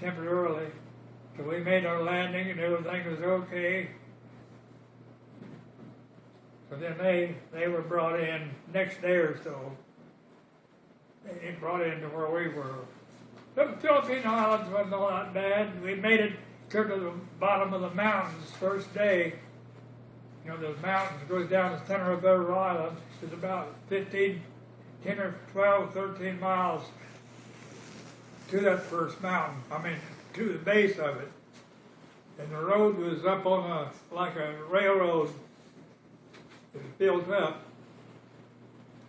temporarily. So we made our landing and everything was okay. So then they were brought in next day or so. They brought in to where we were. The Philippine Islands wasn't all that bad. We made it to the bottom of the mountains first day. You know, those mountains goes down the center of their island. It's about 10 or 12, 13 miles to that first mountain. I mean, to the base of it. And the road was up on like a railroad. It was built up.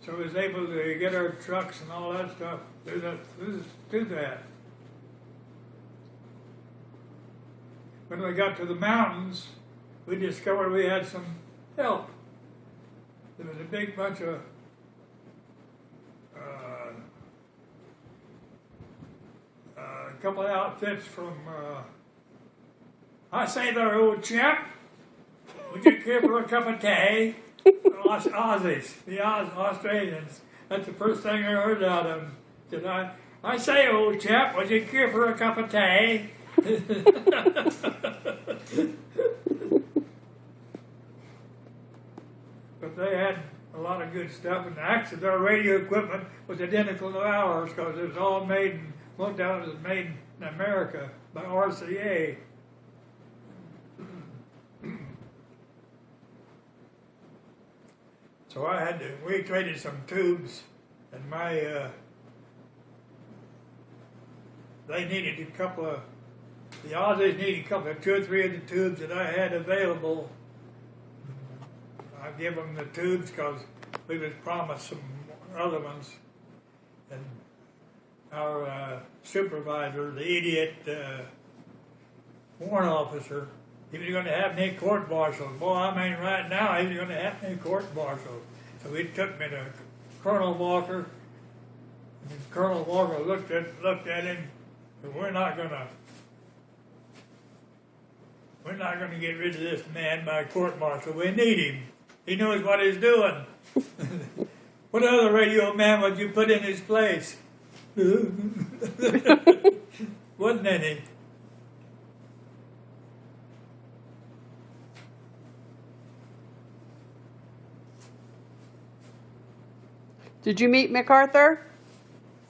So we was able to get our trucks and all that stuff through that. When we got to the mountains, we discovered we had some help. There was a big bunch of a couple of outfits from, I say there, old chap, would you care for a cup of tea? Aussies, the Australians. That's the first thing I heard out of them. Said, I say, old chap, would you care for a cup of tea? But they had a lot of good stuff, and actually their radio equipment was identical to ours because it was all made, most of it was made in America by RCA. So we traded some tubes, and they needed a couple of, the Aussies needed a couple of 2 or 3 of the tubes that I had available. I gave them the tubes because we was promised some other ones. And our supervisor, the idiot warrant officer, he was going to have me court-martialed. Boy, I mean, right now, he was going to have me court-martialed. So he took me to Colonel Walker, and Colonel Walker looked at him, and we're not going to get rid of this man by court-martial. We need him. He knows what he's doing. What other radio man would you put in his place? Wasn't any. Did you meet MacArthur?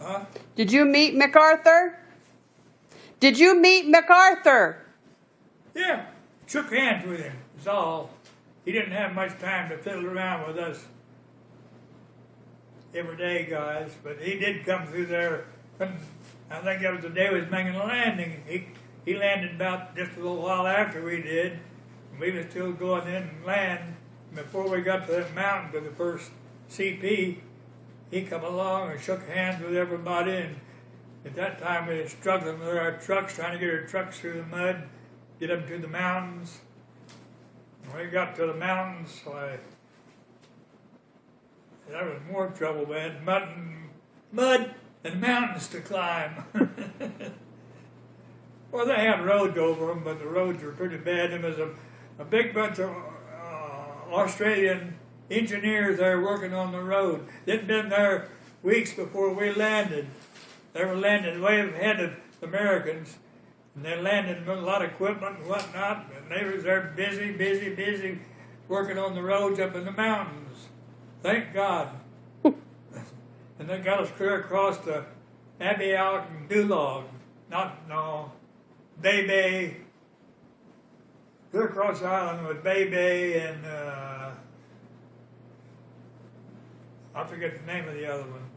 Huh? Did you meet MacArthur? Did you meet MacArthur? Yeah, shook hands with him, that's all. He didn't have much time to fiddle around with us everyday guys, but he did come through there. I think that was the day we was making a landing. He landed about just a little while after we did. We were still going in and land. Before we got to that mountain to the first CP, he come along and shook hands with everybody. And at that time we were struggling with our trucks, trying to get our trucks through the mud, get them to the mountains. When we got to the mountains, there was more trouble. We had mud and mountains to climb. Well, they had roads over them, but the roads were pretty bad. There was a big bunch of Australian engineers there working on the road. They'd been there weeks before we landed. They were landing way ahead of the Americans. And they landed with a lot of equipment and whatnot, and they was there busy working on the roads up in the mountains. Thank God. And they got us clear across to Abbey out and Dulog. Bay. Clear across the island with Bay and I forget the name of the other one.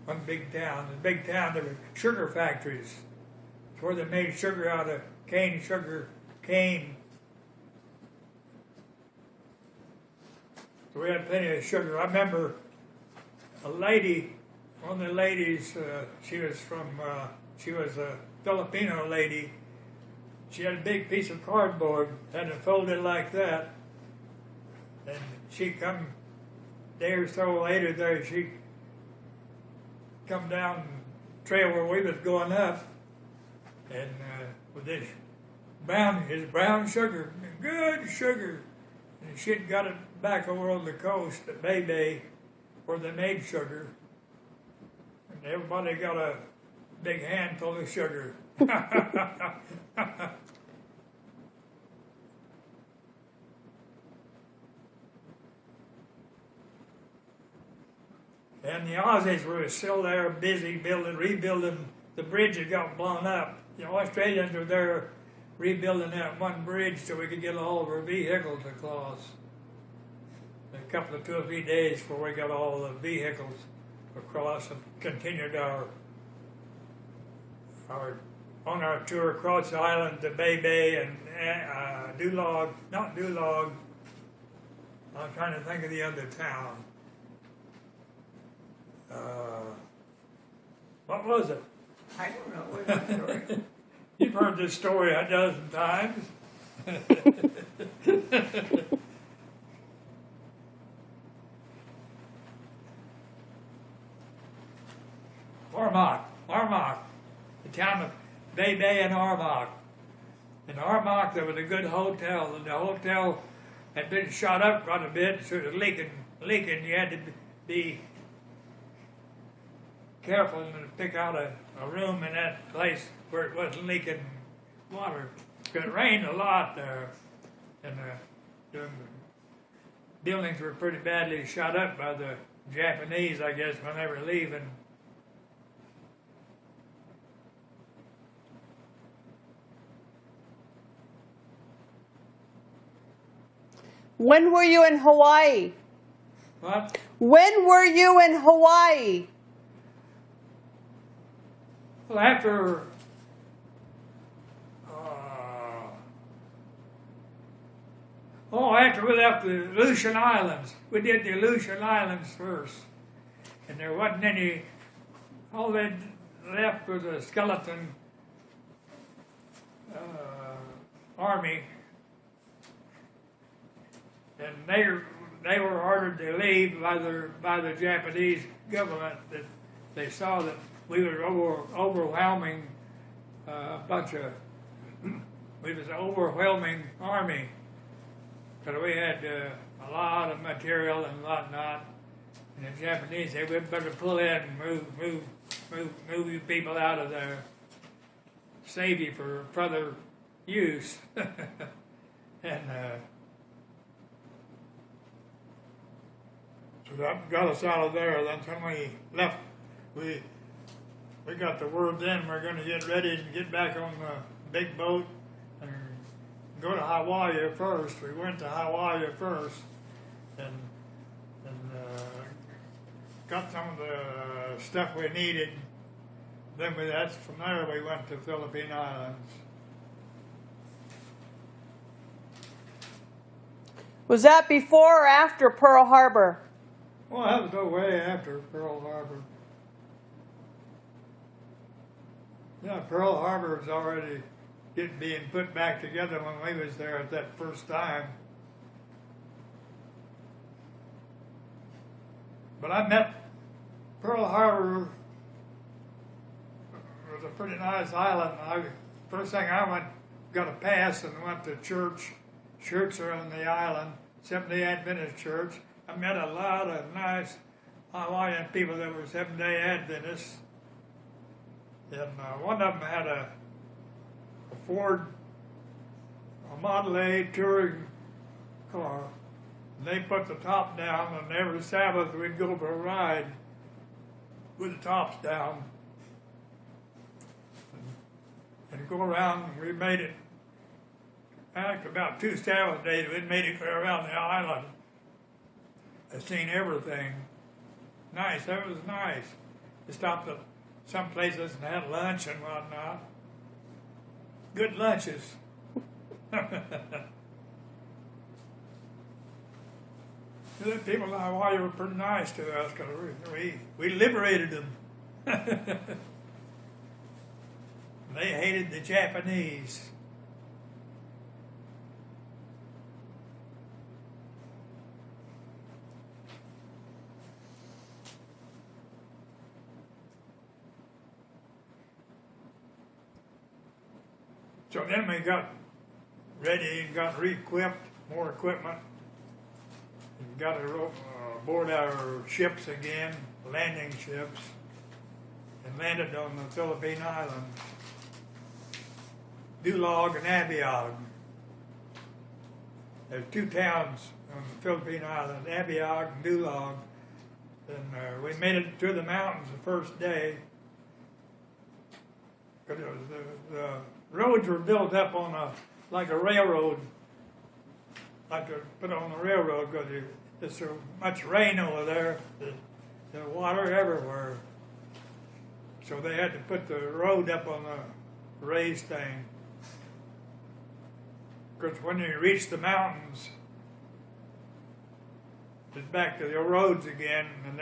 One big town. In a big town, there were sugar factories. It's where they made sugar out of cane. So we had plenty of sugar. I remember a lady, one of the ladies, she was a Filipino lady. She had a big piece of cardboard, had it folded like that. And she come, a day or so later there, she come down the trail where we was going up. And with this brown sugar, good sugar. And she'd got it back over on the coast at Bay, where they made sugar. And everybody got a big handful of sugar. And the Aussies were still there busy rebuilding the bridge that got blown up. The Australians were there rebuilding that one bridge so we could get all of our vehicles across. A couple of 2 or 3 days before we got all the vehicles across and continued on our tour across the island to Bay and not Dulog. I'm trying to think of the other town. What was it? I don't know. What was the story? You've heard this story a dozen times. Armagh, the town of Bay and Armagh. In Armagh there was a good hotel, and the hotel had been shot up quite a bit, so it was leaking. You had to be careful and pick out a room in that place where it wasn't leaking water. Because it rained a lot there, and the buildings were pretty badly shot up by the Japanese, I guess, when they were leaving. When were you in Hawaii? What? When were you in Hawaii? Well, after we left the Aleutian Islands, we did the Aleutian Islands first, and there wasn't any. All they left was a skeleton army, and they were ordered to leave by the Japanese government. That they saw that we were overwhelming we was an overwhelming army, because we had a lot of material and whatnot. And the Japanese said, we'd better pull in and move you people out of there, save you for further use. And so that got us out of there. Then when we left, we got the word then we're going to get ready and get back on the big boat and go to Hawaii first. We went to Hawaii first and got some of the stuff we needed. Then from there we went to Philippine Islands. Was that before or after Pearl Harbor? Well, that was no way after Pearl Harbor. Yeah, Pearl Harbor was already being put back together when we was there at that first time. But I met Pearl Harbor. It was a pretty nice island. First thing I got a pass and went to church. Church are on the island, Seventh-day Adventist church. I met a lot of nice Hawaiian people that were Seventh-day Adventists. And one of them had a Ford, a Model A touring car. And they put the top down, and every Sabbath we'd go for a ride with the tops down. And go around, and we made it, after about 2 Sabbath days, we made it clear around the island. I've seen everything. Nice, that was nice. We stopped at some places and had lunch and whatnot. Good lunches. The people in Hawaii were pretty nice to us because we liberated them. They hated the Japanese. So then we got ready and got re-equipped, more equipment, and got aboard our ships again, landing ships, and landed on the Philippine Islands. WWII and Abiog. There's two towns on the Philippine Islands, Abiog and WWII. And we made it through the mountains the first day. Because the roads were built up on like a railroad, like to put on the railroad, because there's so much rain over there, the water everywhere. So they had to put the road up on the raised thing. Because when you reach the mountains, it's back to the roads again, and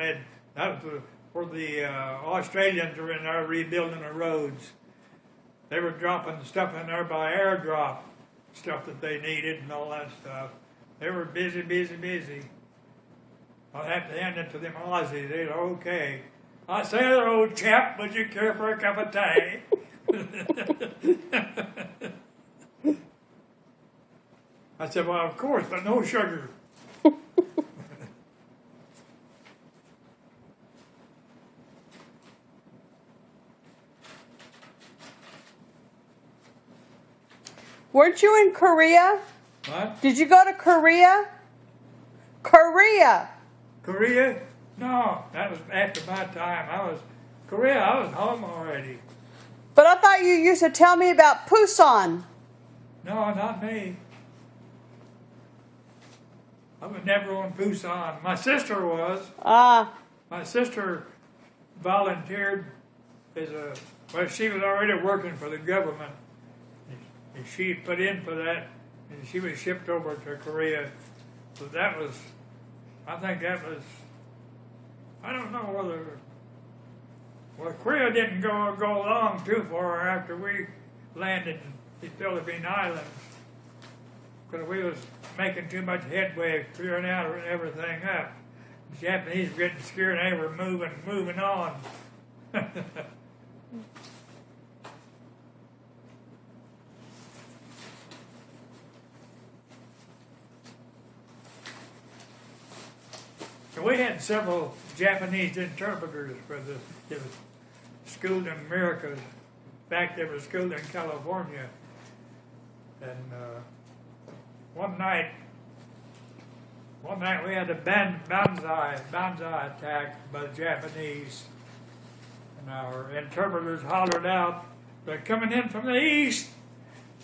that was where the Australians were in there rebuilding the roads. They were dropping stuff in there by airdrop, stuff that they needed and all that stuff. They were busy, busy, busy. I'll have to hand it to them Aussies. They're okay. I say there, old chap, would you care for a cup of tea? I said, well, of course, but no sugar. Weren't you in Korea? What? Did you go to Korea? Korea. Korea? No, that was after my time. Korea, I was home already. But I thought you used to tell me about Busan. No, not me. I was never on Busan. My sister was. Ah. My sister volunteered well, she was already working for the government. And she put in for that, and she was shipped over to Korea. So that was, I think that was, I don't know whether, well, Korea didn't go along too far after we landed in the Philippine Islands, because we was making too much headway clearing out everything up. The Japanese were getting scared, and they were moving on. So we had several Japanese interpreters for the school in America. In fact, they were schooled in California. And one night we had a banzai attack by the Japanese. And our interpreters hollered out, they're coming in from the east.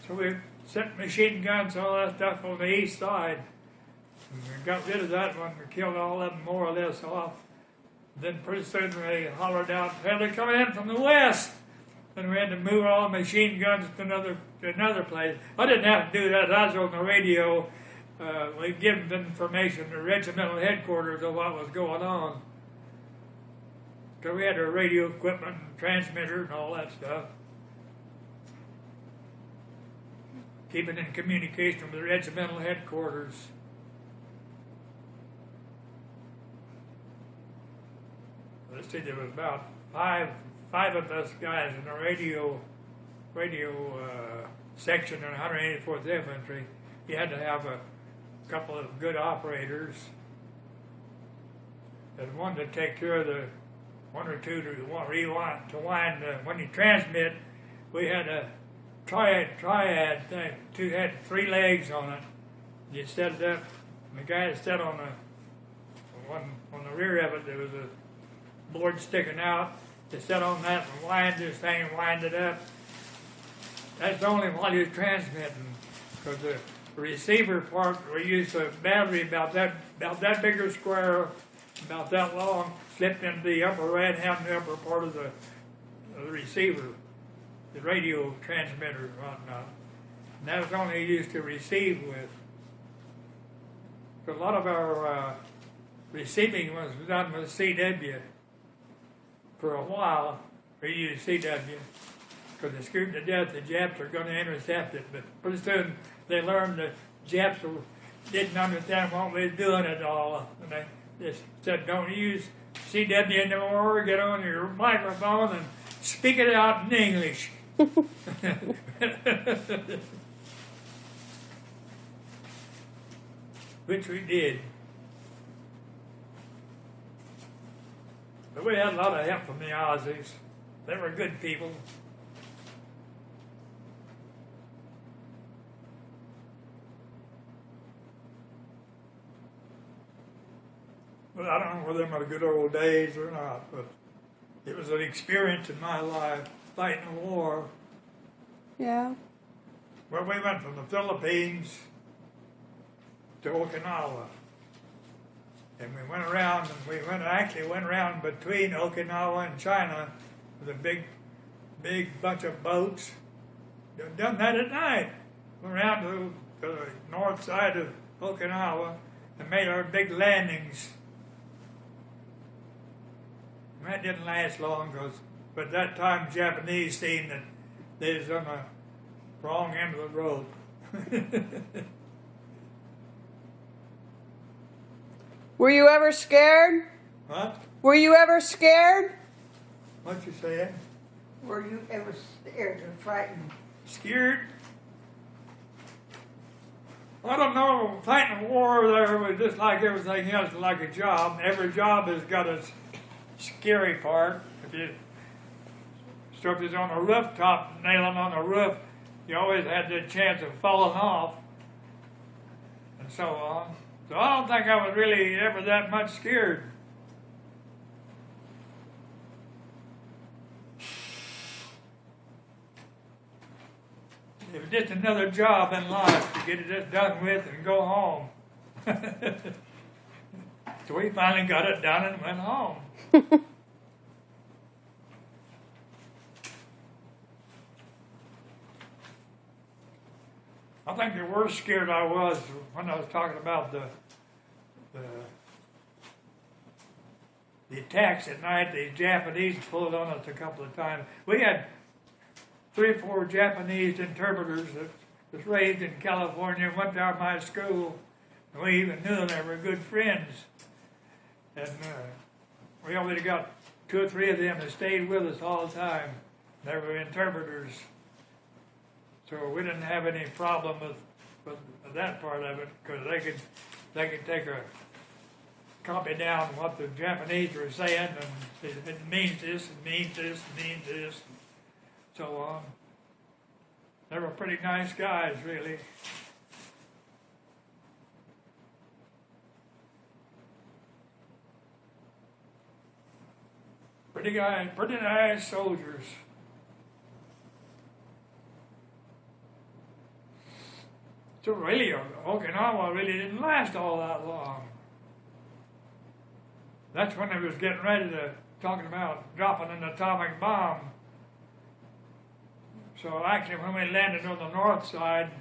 So we set machine guns, all that stuff on the east side. We got rid of that one. We killed all of them more or less off. Then pretty soon they hollered out, hey, they're coming in from the west. And we had to move all the machine guns to another place. I didn't have to do that. I was on the radio. We gave them information to regimental headquarters of what was going on. Because we had our radio equipment and transmitter and all that stuff. Keeping in communication with the regimental headquarters. Let's see, there was about five of us guys in the radio section in 184th Infantry. You had to have a couple of good operators and one to take care of the one or two to wind when you transmit. We had a triad thing. Two had 3 legs on it. You set it up, and the guy that sat on the rear of it, there was a board sticking out. They set on that and wind this thing and wind it up. That's only while you're transmitting, because the receiver part, we used a battery about that bigger square, about that long, slipped into the upper right hand, the upper part of the receiver, the radio transmitter and whatnot. And that was only used to receive with. So a lot of our receiving was done with CW. For a while, we used CW because they're scared to death the Japs are going to intercept it. But pretty soon they learned the Japs didn't understand what we were doing at all. And they just said, don't use CW anymore, get on your microphone and speak it out in English. Which we did. But we had a lot of help from the Aussies. They were good people. But I don't know whether them are the good old days or not, but it was an experience in my life, fighting a war. Yeah. Well, we went from the Philippines to Okinawa. And we went around, and we actually went around between Okinawa and China with a big bunch of boats. Done that at night. Went around to the north side of Okinawa and made our big landings. And that didn't last long, but that time Japanese seen that they was on the wrong end of the road. Were you ever scared? What? Were you ever scared? What you saying? Were you ever scared or frightened? Scared? I don't know. Fighting a war there was just like everything else, like a job. Every job has got its scary part. If you was on a rooftop, nailing on a roof, you always had the chance of falling off, and so on. So I don't think I was really ever that much scared. It was just another job in life to get it just done with and go home. So we finally got it done and went home. I think the worst scared I was when I was talking about the attacks at night. The Japanese pulled on us a couple of times. We had 3 or 4 Japanese interpreters that was raised in California, went to my school, and we even knew them. They were good friends. And we already got 2 or 3 of them that stayed with us all the time. They were interpreters. So we didn't have any problem with that part of it, because they could take a copy down what the Japanese were saying, and it means this, it means this, it means this, so on. They were pretty nice guys, really. Pretty nice soldiers. So really, Okinawa really didn't last all that long. That's when they was getting ready to, talking about dropping an atomic bomb. So actually when we landed on the north side,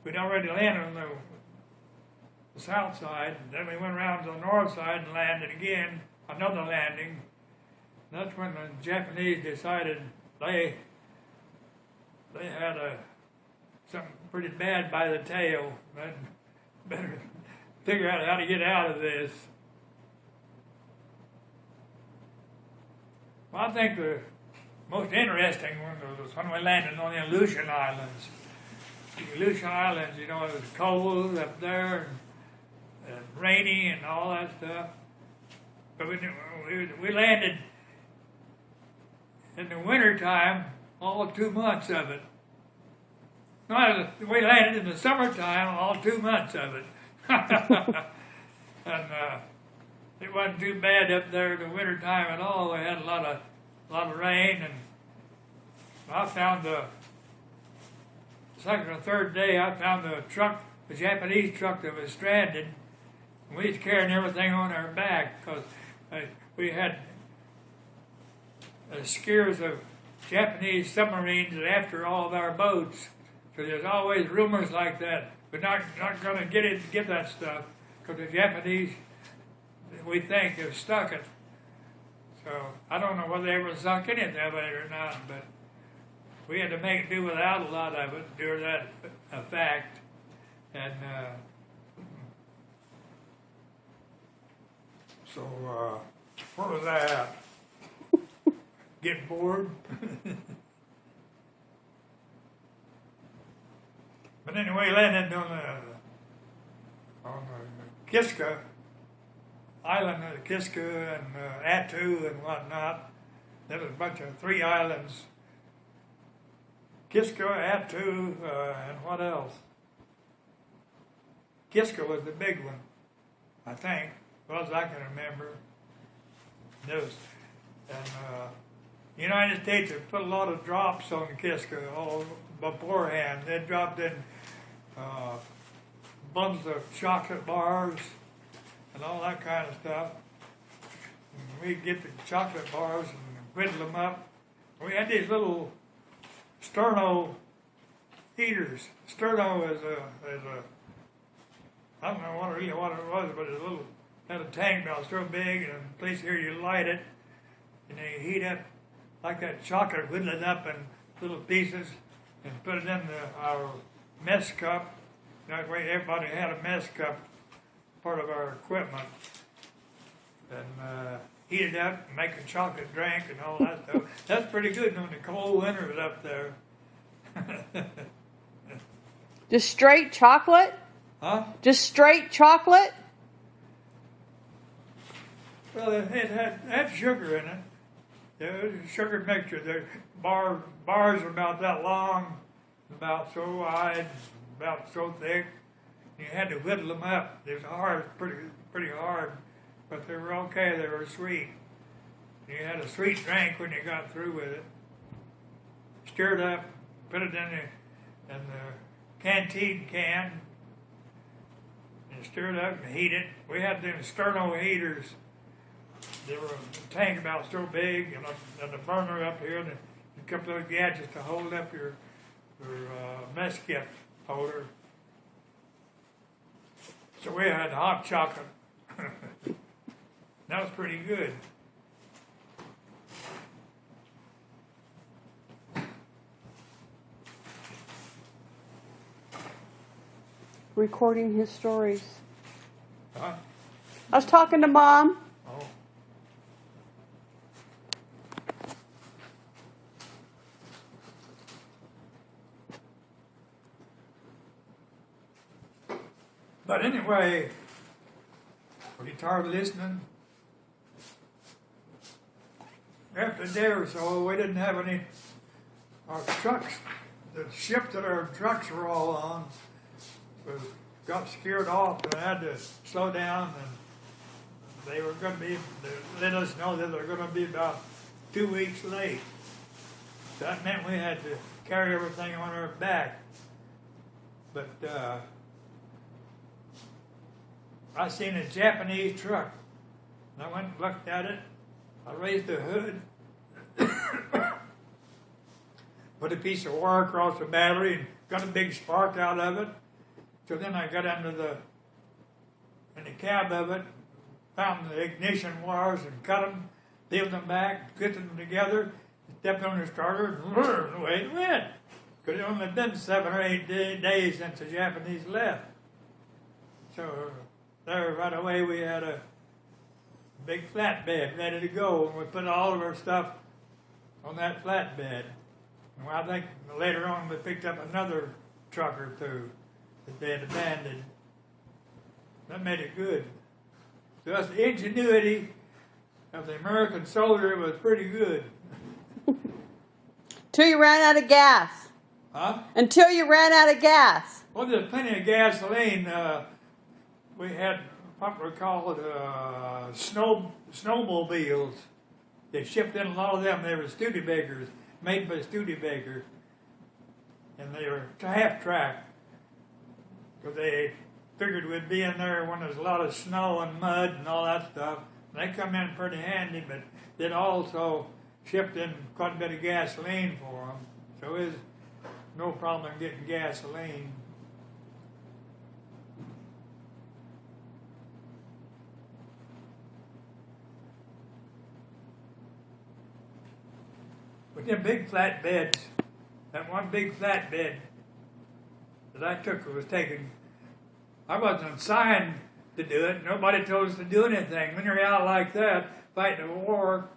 we'd already landed on the south side. Then we went around to the north side and landed again, another landing. That's when the Japanese decided they had something pretty bad by the tail. They better figure out how to get out of this. Well, I think the most interesting one was when we landed on the Aleutian Islands. The Aleutian Islands, it was cold up there and rainy and all that stuff. But we landed in the wintertime, all 2 months of it. No, we landed in the summertime, all 2 months of it. And it wasn't too bad up there in the wintertime at all. We had a lot of rain, and I found the second or third day, I found the Japanese truck that was stranded. And we was carrying everything on our back, because we had scares of Japanese submarines after all of our boats. So there's always rumors like that. We're not going to get that stuff, because the Japanese, we think, have stuck it. So I don't know whether they ever sunk anything of it or not, but we had to make do without a lot of it during that fact. And so where was I at? Getting bored? But anyway, landed on the Kiska island of Kiska and Attu and whatnot. There was a bunch of 3 islands. Kisco, Attu, and what else? Kisco was the big one, I think, as well as I can remember. The United States had put a lot of drops on Kisco all beforehand. They dropped in bundles of chocolate bars and all that kind of stuff. And we'd get the chocolate bars and whittle them up. We had these little sterno heaters. Sterno is a I don't know what it was, but it had a tank about so big, and a place here you light it, and they heat up like that chocolate, whittle it up in little pieces, and put it in our mess cup. That way everybody had a mess cup, part of our equipment. And heat it up and make a chocolate drink and all that stuff. That's pretty good when the cold winter was up there. Just straight chocolate? Huh? Just straight chocolate? Well, it had sugar in it. It was a sugar mixture. The bars are about that long, about so wide, about so thick. You had to whittle them up. They was hard, pretty hard, but they were okay. They were sweet. You had a sweet drink when you got through with it. Stir it up, put it in the canteen can, and stir it up and heat it. We had them sterno heaters. They were a tank about so big, and a burner up here, and a couple of gadgets to hold up your mess kit holder. So we had hot chocolate. That was pretty good. Recording his stories. Huh? I was talking to Mom. Oh. But anyway, were you tired of listening? After a day or so, we didn't have any, our trucks, the ship that our trucks were all on, got scared off, and I had to slow down, and they were going to be, they let us know that they were going to be about 2 weeks late. That meant we had to carry everything on our back. But I seen a Japanese truck, and I went and looked at it. I raised the hood, put a piece of wire across the battery, and got a big spark out of it. So then I got in the cab of it, found the ignition wires and cut them, peeled them back, put them together, stepped on the starter, and away it went. Because it only been 7 or 8 days since the Japanese left. So there right away we had a big flatbed ready to go, and we put all of our stuff on that flatbed. And I think later on we picked up another truck or two that they had abandoned. That made it good. So that's the ingenuity of the American soldier was pretty good. Till you ran out of gas. Huh? Until you ran out of gas. Well, there's plenty of gasoline. We had what were called snowmobiles. They shipped in a lot of them. They were Studebakers, made by Studebaker. And they were half-track. Because they figured we'd be in there when there's a lot of snow and mud and all that stuff. And they come in pretty handy, but they'd also shipped in quite a bit of gasoline for them. So it was no problem getting gasoline. But them big flatbeds, that one big flatbed that I took was taken, I wasn't assigned to do it. Nobody told us to do anything. When you're out like that, fighting a war,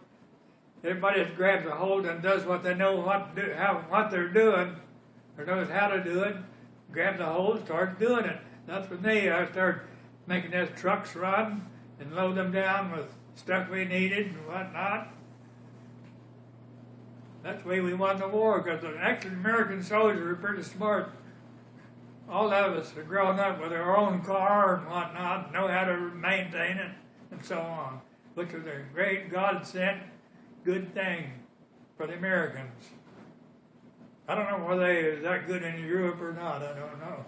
everybody just grabs a hold and does what they know what they're doing, or knows how to do it, grabs a hold and starts doing it. That's when I started making those trucks run and load them down with stuff we needed and whatnot. That's the way we won the war, because actually American soldiers were pretty smart. All of us have grown up with our own car and whatnot, know how to maintain it, and so on, which was a great God-sent good thing for the Americans. I don't know whether they was that good in Europe or not, I don't know.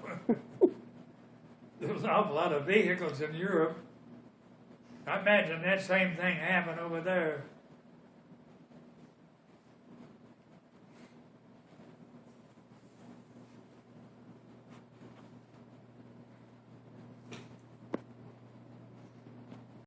There was an awful lot of vehicles in Europe. I imagine that same thing happened over there.